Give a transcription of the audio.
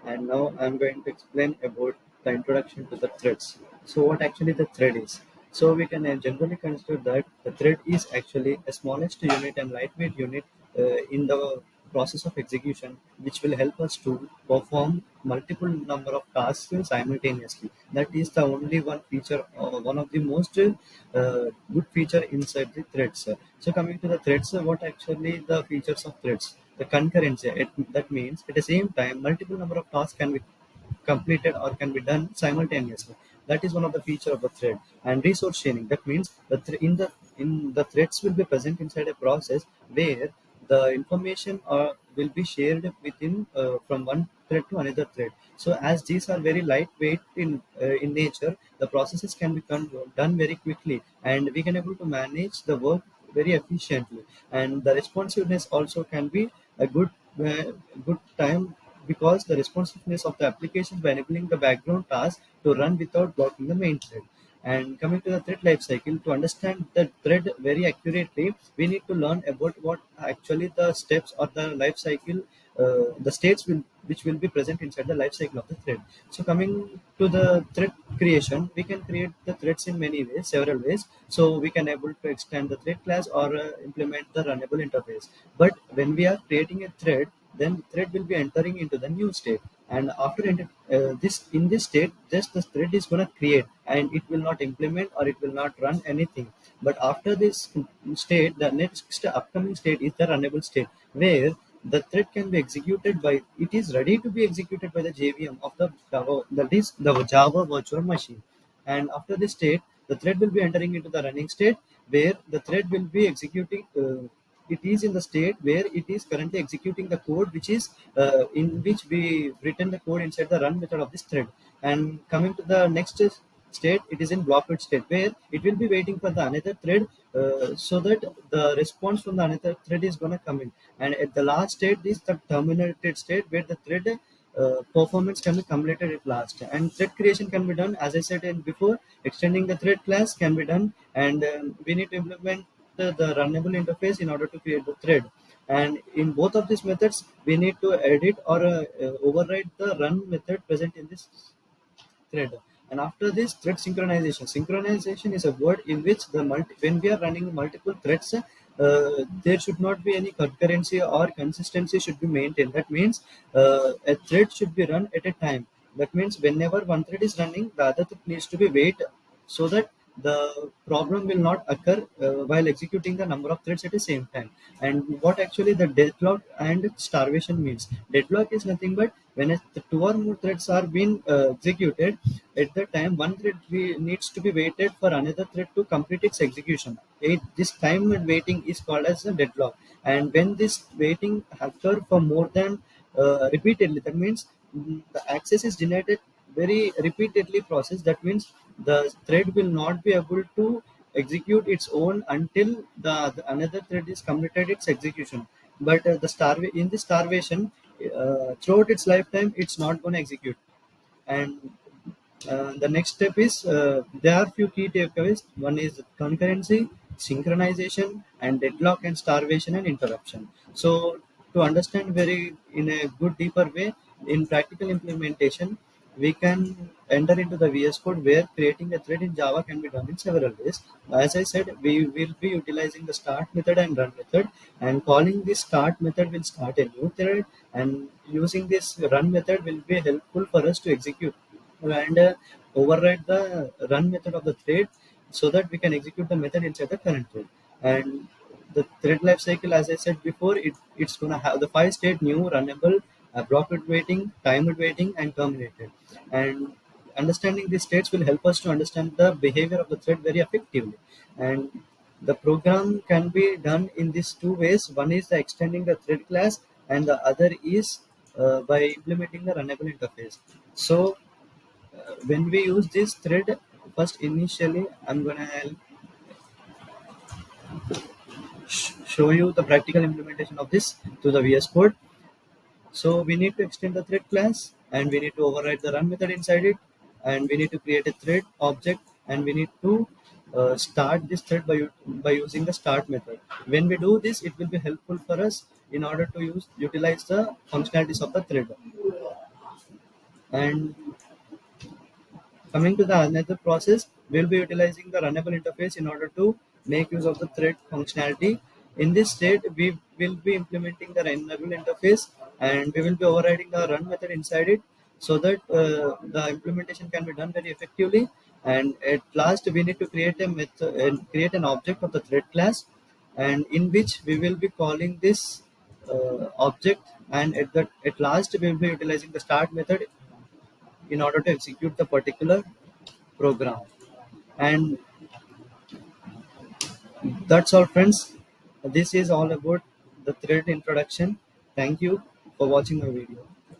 and now I'm going to explain about the introduction to the threads. So what actually the thread is? So we can generally consider that the thread is actually a smallest unit and lightweight unit in the process of execution, which will help us to perform multiple number of tasks simultaneously. That is the only one feature, one of the most good feature inside the threads. So coming to the threads, what actually the features of threads? The concurrency. That means at the same time, multiple number of tasks can be completed or can be done simultaneously. That is one of the feature of the thread. And resource sharing. That means in the threads will be present inside a process where the information will be shared within from one thread to another thread. So as these are very lightweight in nature, the processes can be done very quickly, and we can able to manage the work very efficiently. And the responsiveness also can be a good time, because the responsiveness of the applications by enabling the background task to run without blocking the main thread. And coming to the thread lifecycle, to understand the thread very accurately, we need to learn about what actually the steps or the life cycle, the states will which will be present inside the life cycle of the thread. So coming to the thread creation, we can create the threads in many ways, several ways. So we can able to extend the thread class or implement the runnable interface. But when we are creating a thread, then the thread will be entering into the new state, and after this in this state, just the thread is going to create, and it will not implement or it will not run anything. But after this state, the next upcoming state is the runnable state, where the thread can be executed by, it is ready to be executed by the JVM of the Java, that is the Java virtual machine. And after this state, the thread will be entering into the running state, where the thread will be executing, it is in the state where it is currently executing the code which is in which we written the code inside the run method of this thread. And coming to the next state, it is in blocked state, where it will be waiting for the another thread, so that the response from the another thread is going to come in. And at the last state is the terminated state, where the thread performance can be completed at last. And thread creation can be done, as I said in before, extending the thread class can be done. And we need to implement the runnable interface in order to create the thread. And in both of these methods, we need to edit or override the run method present in this thread. And after this, thread synchronization. Synchronization is a word in which when we are running multiple threads, there should not be any concurrency or consistency should be maintained. That means a thread should be run at a time. That means whenever one thread is running, the other thread needs to be wait, so that the problem will not occur while executing the number of threads at the same time. And what actually the deadlock and starvation means? Deadlock is nothing but when the two or more threads are being executed at the time, one thread needs to be waited for another thread to complete its execution. This time waiting is called as a deadlock. And when this waiting occur for more than repeatedly, that means the access is generated very repeatedly process. That means the thread will not be able to execute its own until the another thread is completed its execution. But in the starvation, throughout its lifetime, it's not going to execute. And the next step is, there are few key takeaways. One is concurrency, synchronization, and deadlock and starvation and interruption. So to understand very in a good deeper way, in practical implementation, we can enter into the VS Code, where creating a thread in Java can be done in several ways. As I said, we will be utilizing the start method and run method, and calling this start method will start a new thread, and using this run method will be helpful for us to execute and override the run method of the thread, so that we can execute the method inside the current thread. And the thread lifecycle, as I said before, it's going to have the five state: new, runnable, blocked waiting, timed waiting, and terminated. And understanding these states will help us to understand the behavior of the thread very effectively. And the program can be done in these two ways. One is the extending the thread class, and the other is by implementing the runnable interface. So when we use this thread, first initially I'm gonna show you the practical implementation of this to the VS Code. So we need to extend the thread class, and we need to override the run method inside it, and we need to create a thread object, and we need to start this thread by using the start method. When we do this, it will be helpful for us in order to utilize the functionalities of the thread. And coming to the another process, we'll be utilizing the runnable interface in order to make use of the thread functionality. In this state, we will be implementing the runnable interface, and we will be overriding the run method inside it, so that the implementation can be done very effectively. And at last, we need to create a method and create an object of the thread class, and in which we will be calling this object. And at last, we will be utilizing the start method in order to execute the particular program. And that's all, friends. This is all about the thread introduction. Thank you for watching my video.